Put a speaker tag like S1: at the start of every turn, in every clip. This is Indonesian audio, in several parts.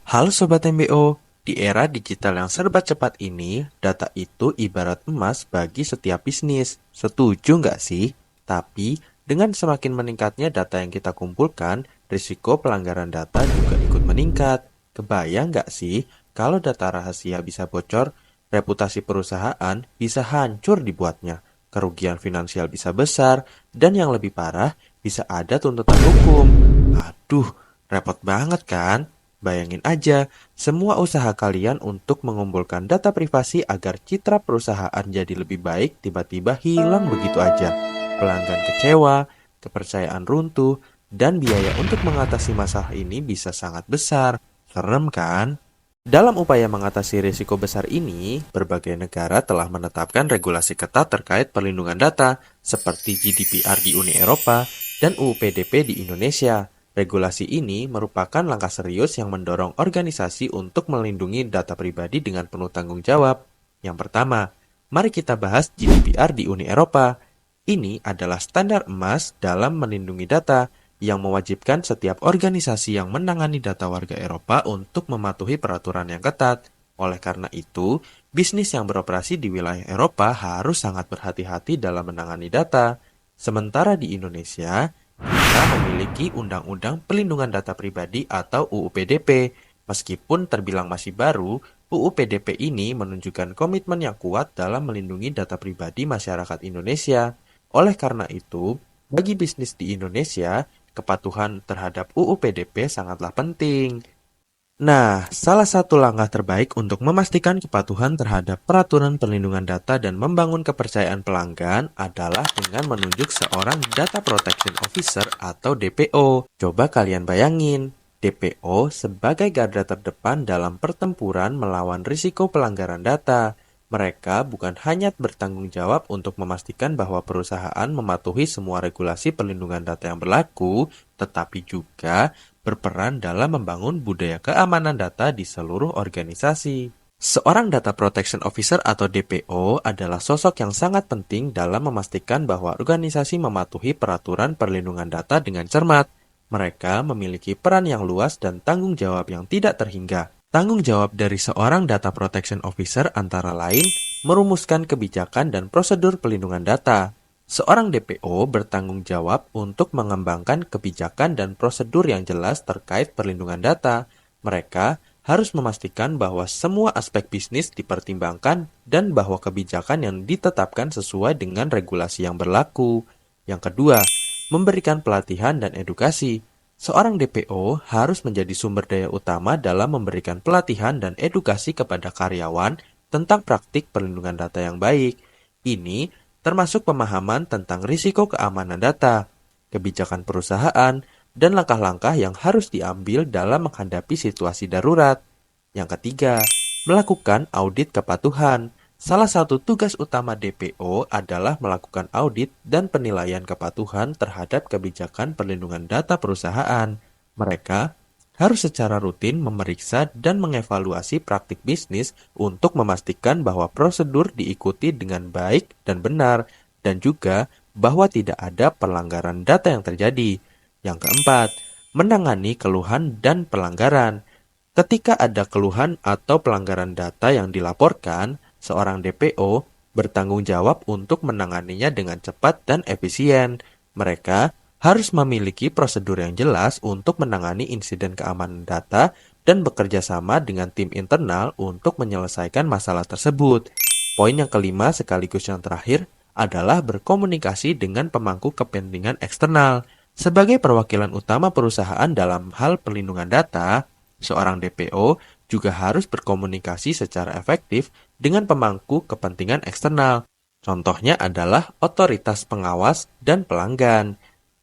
S1: Halo Sobat MBO, di era digital yang serba cepat ini, data itu ibarat emas bagi setiap bisnis. Setuju nggak sih? Tapi, dengan semakin meningkatnya data yang kita kumpulkan, risiko pelanggaran data juga ikut meningkat. Kebayang nggak sih, kalau data rahasia bisa bocor, reputasi perusahaan bisa hancur dibuatnya, kerugian finansial bisa besar, dan yang lebih parah, bisa ada tuntutan hukum. Aduh, repot banget kan? Bayangin aja, semua usaha kalian untuk mengumpulkan data privasi agar citra perusahaan jadi lebih baik tiba-tiba hilang begitu aja. Pelanggan kecewa, kepercayaan runtuh, dan biaya untuk mengatasi masalah ini bisa sangat besar. Serem kan? Dalam upaya mengatasi risiko besar ini, berbagai negara telah menetapkan regulasi ketat terkait perlindungan data, seperti GDPR di Uni Eropa dan UU PDP di Indonesia. Regulasi ini merupakan langkah serius yang mendorong organisasi untuk melindungi data pribadi dengan penuh tanggung jawab. Yang pertama, mari kita bahas GDPR di Uni Eropa. Ini adalah standar emas dalam melindungi data yang mewajibkan setiap organisasi yang menangani data warga Eropa untuk mematuhi peraturan yang ketat. Oleh karena itu, bisnis yang beroperasi di wilayah Eropa harus sangat berhati-hati dalam menangani data. Sementara di Indonesia, kita memiliki Undang-Undang Pelindungan Data Pribadi atau UU PDP. Meskipun terbilang masih baru, UU PDP ini menunjukkan komitmen yang kuat dalam melindungi data pribadi masyarakat Indonesia. Oleh karena itu, bagi bisnis di Indonesia, kepatuhan terhadap UU PDP sangatlah penting. Nah, salah satu langkah terbaik untuk memastikan kepatuhan terhadap peraturan perlindungan data dan membangun kepercayaan pelanggan adalah dengan menunjuk seorang Data Protection Officer atau DPO. Coba kalian bayangin, DPO sebagai garda terdepan dalam pertempuran melawan risiko pelanggaran data. Mereka bukan hanya bertanggung jawab untuk memastikan bahwa perusahaan mematuhi semua regulasi perlindungan data yang berlaku, tetapi juga berperan dalam membangun budaya keamanan data di seluruh organisasi. Seorang Data Protection Officer atau DPO adalah sosok yang sangat penting dalam memastikan bahwa organisasi mematuhi peraturan perlindungan data dengan cermat. Mereka memiliki peran yang luas dan tanggung jawab yang tidak terhingga. Tanggung jawab dari seorang Data Protection Officer antara lain merumuskan kebijakan dan prosedur pelindungan data. Seorang DPO bertanggung jawab untuk mengembangkan kebijakan dan prosedur yang jelas terkait perlindungan data. Mereka harus memastikan bahwa semua aspek bisnis dipertimbangkan dan bahwa kebijakan yang ditetapkan sesuai dengan regulasi yang berlaku. Yang kedua, memberikan pelatihan dan edukasi. Seorang DPO harus menjadi sumber daya utama dalam memberikan pelatihan dan edukasi kepada karyawan tentang praktik perlindungan data yang baik. Ini termasuk pemahaman tentang risiko keamanan data, kebijakan perusahaan, dan langkah-langkah yang harus diambil dalam menghadapi situasi darurat. Yang ketiga, melakukan audit kepatuhan. Salah satu tugas utama DPO adalah melakukan audit dan penilaian kepatuhan terhadap kebijakan perlindungan data perusahaan. Mereka harus secara rutin memeriksa dan mengevaluasi praktik bisnis untuk memastikan bahwa prosedur diikuti dengan baik dan benar, dan juga bahwa tidak ada pelanggaran data yang terjadi. Yang keempat, menangani keluhan dan pelanggaran. Ketika ada keluhan atau pelanggaran data yang dilaporkan, seorang DPO bertanggung jawab untuk menanganinya dengan cepat dan efisien. Mereka harus memiliki prosedur yang jelas untuk menangani insiden keamanan data dan bekerja sama dengan tim internal untuk menyelesaikan masalah tersebut. Poin yang kelima sekaligus yang terakhir adalah berkomunikasi dengan pemangku kepentingan eksternal. Sebagai perwakilan utama perusahaan dalam hal perlindungan data, seorang DPO juga harus berkomunikasi secara efektif dengan pemangku kepentingan eksternal. Contohnya adalah otoritas pengawas dan pelanggan.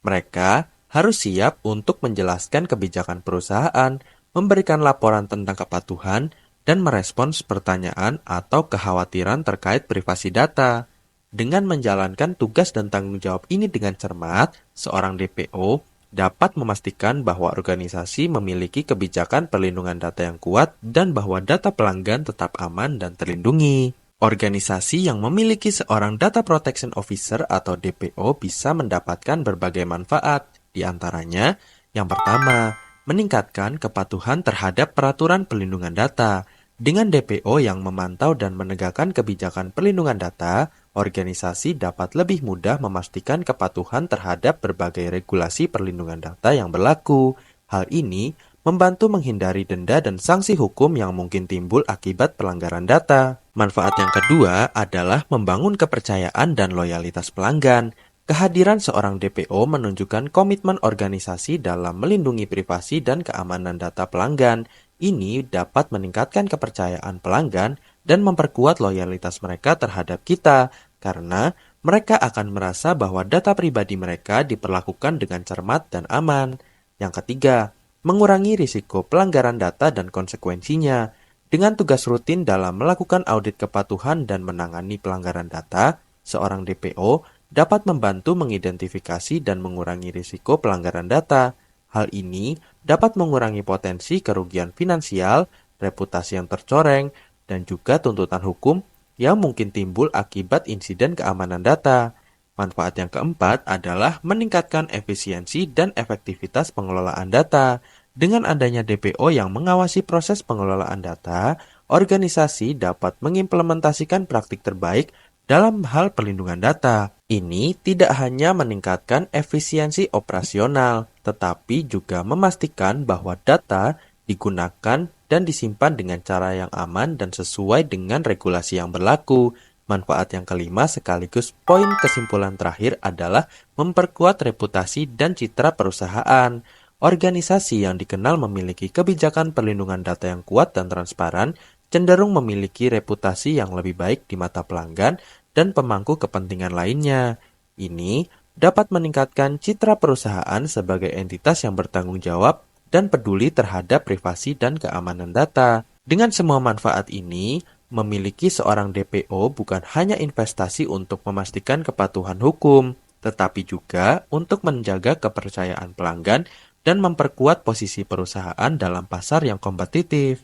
S1: Mereka harus siap untuk menjelaskan kebijakan perusahaan, memberikan laporan tentang kepatuhan, dan merespons pertanyaan atau kekhawatiran terkait privasi data. Dengan menjalankan tugas dan tanggung jawab ini dengan cermat, seorang DPO dapat memastikan bahwa organisasi memiliki kebijakan perlindungan data yang kuat dan bahwa data pelanggan tetap aman dan terlindungi. Organisasi yang memiliki seorang Data Protection Officer atau DPO bisa mendapatkan berbagai manfaat. Di antaranya, yang pertama, meningkatkan kepatuhan terhadap peraturan perlindungan data. Dengan DPO yang memantau dan menegakkan kebijakan perlindungan data, organisasi dapat lebih mudah memastikan kepatuhan terhadap berbagai regulasi perlindungan data yang berlaku. Hal ini membantu menghindari denda dan sanksi hukum yang mungkin timbul akibat pelanggaran data. Manfaat yang kedua adalah membangun kepercayaan dan loyalitas pelanggan. Kehadiran seorang DPO menunjukkan komitmen organisasi dalam melindungi privasi dan keamanan data pelanggan. Ini dapat meningkatkan kepercayaan pelanggan dan memperkuat loyalitas mereka terhadap kita, karena mereka akan merasa bahwa data pribadi mereka diperlakukan dengan cermat dan aman. Yang ketiga, mengurangi risiko pelanggaran data dan konsekuensinya. Dengan tugas rutin dalam melakukan audit kepatuhan dan menangani pelanggaran data, seorang DPO dapat membantu mengidentifikasi dan mengurangi risiko pelanggaran data. Hal ini dapat mengurangi potensi kerugian finansial, reputasi yang tercoreng, dan juga tuntutan hukum yang mungkin timbul akibat insiden keamanan data. Manfaat yang keempat adalah meningkatkan efisiensi dan efektivitas pengelolaan data. Dengan adanya DPO yang mengawasi proses pengelolaan data, organisasi dapat mengimplementasikan praktik terbaik dalam hal perlindungan data. Ini tidak hanya meningkatkan efisiensi operasional, tetapi juga memastikan bahwa data digunakan dan disimpan dengan cara yang aman dan sesuai dengan regulasi yang berlaku. Manfaat yang kelima sekaligus poin kesimpulan terakhir adalah memperkuat reputasi dan citra perusahaan. Organisasi yang dikenal memiliki kebijakan perlindungan data yang kuat dan transparan cenderung memiliki reputasi yang lebih baik di mata pelanggan dan pemangku kepentingan lainnya. Ini dapat meningkatkan citra perusahaan sebagai entitas yang bertanggung jawab dan peduli terhadap privasi dan keamanan data. Dengan semua manfaat ini, memiliki seorang DPO bukan hanya investasi untuk memastikan kepatuhan hukum, tetapi juga untuk menjaga kepercayaan pelanggan dan memperkuat posisi perusahaan dalam pasar yang kompetitif.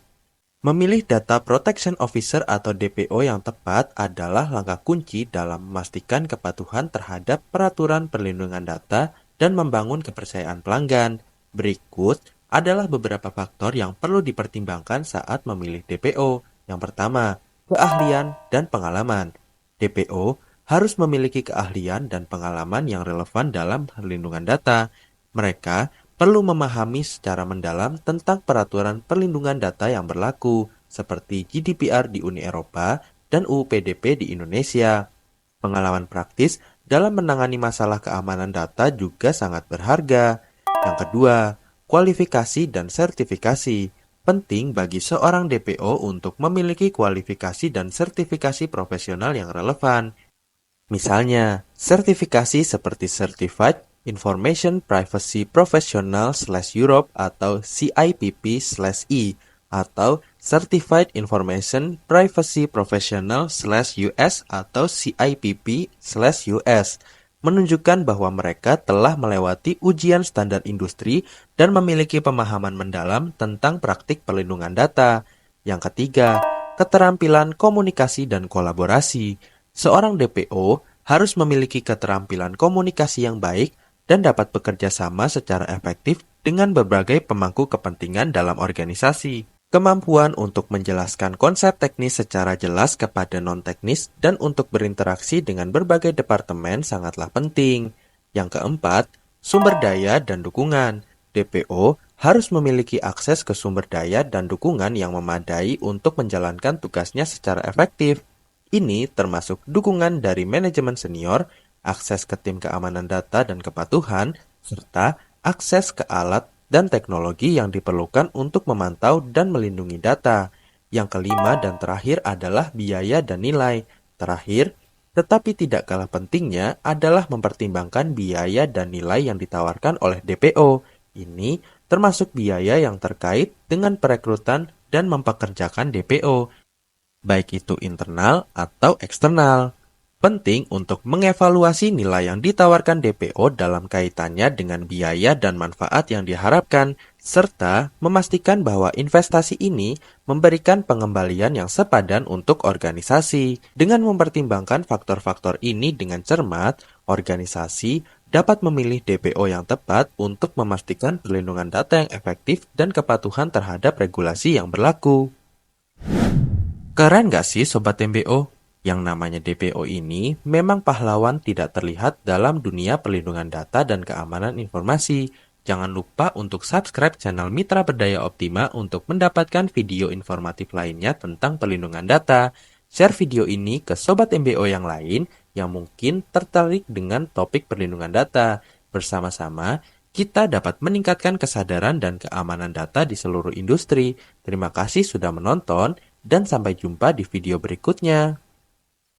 S1: Memilih Data Protection Officer atau DPO yang tepat adalah langkah kunci dalam memastikan kepatuhan terhadap peraturan perlindungan data dan membangun kepercayaan pelanggan. Berikut adalah beberapa faktor yang perlu dipertimbangkan saat memilih DPO. Yang pertama, keahlian dan pengalaman. DPO harus memiliki keahlian dan pengalaman yang relevan dalam perlindungan data. Mereka perlu memahami secara mendalam tentang peraturan perlindungan data yang berlaku, seperti GDPR di Uni Eropa dan UU PDP di Indonesia. Pengalaman praktis dalam menangani masalah keamanan data juga sangat berharga. Yang kedua, kualifikasi dan sertifikasi. Penting bagi seorang DPO untuk memiliki kualifikasi dan sertifikasi profesional yang relevan. Misalnya, sertifikasi seperti Certified Information Privacy Professional/Europe atau CIPP/E atau Certified Information Privacy Professional/US atau CIPP/US menunjukkan bahwa mereka telah melewati ujian standar industri dan memiliki pemahaman mendalam tentang praktik perlindungan data. Yang ketiga, keterampilan komunikasi dan kolaborasi. Seorang DPO harus memiliki keterampilan komunikasi yang baik dan dapat bekerja sama secara efektif dengan berbagai pemangku kepentingan dalam organisasi. Kemampuan untuk menjelaskan konsep teknis secara jelas kepada non-teknis dan untuk berinteraksi dengan berbagai departemen sangatlah penting. Yang keempat, sumber daya dan dukungan. DPO harus memiliki akses ke sumber daya dan dukungan yang memadai untuk menjalankan tugasnya secara efektif. Ini termasuk dukungan dari manajemen senior, akses ke tim keamanan data dan kepatuhan, serta akses ke alat dan teknologi yang diperlukan untuk memantau dan melindungi data. Yang kelima dan terakhir adalah biaya dan nilai. Terakhir, tetapi tidak kalah pentingnya adalah mempertimbangkan biaya dan nilai yang ditawarkan oleh DPO. Ini termasuk biaya yang terkait dengan perekrutan dan mempekerjakan DPO, baik itu internal atau eksternal. Penting untuk mengevaluasi nilai yang ditawarkan DPO dalam kaitannya dengan biaya dan manfaat yang diharapkan, serta memastikan bahwa investasi ini memberikan pengembalian yang sepadan untuk organisasi. Dengan mempertimbangkan faktor-faktor ini dengan cermat, organisasi dapat memilih DPO yang tepat untuk memastikan perlindungan data yang efektif dan kepatuhan terhadap regulasi yang berlaku. Keren nggak sih Sobat MBO? Yang namanya DPO ini memang pahlawan tidak terlihat dalam dunia perlindungan data dan keamanan informasi. Jangan lupa untuk subscribe channel Mitra Berdaya Optima untuk mendapatkan video informatif lainnya tentang perlindungan data. Share video ini ke Sobat MBO yang lain yang mungkin tertarik dengan topik perlindungan data. Bersama-sama, kita dapat meningkatkan kesadaran dan keamanan data di seluruh industri. Terima kasih sudah menonton, dan sampai jumpa di video berikutnya.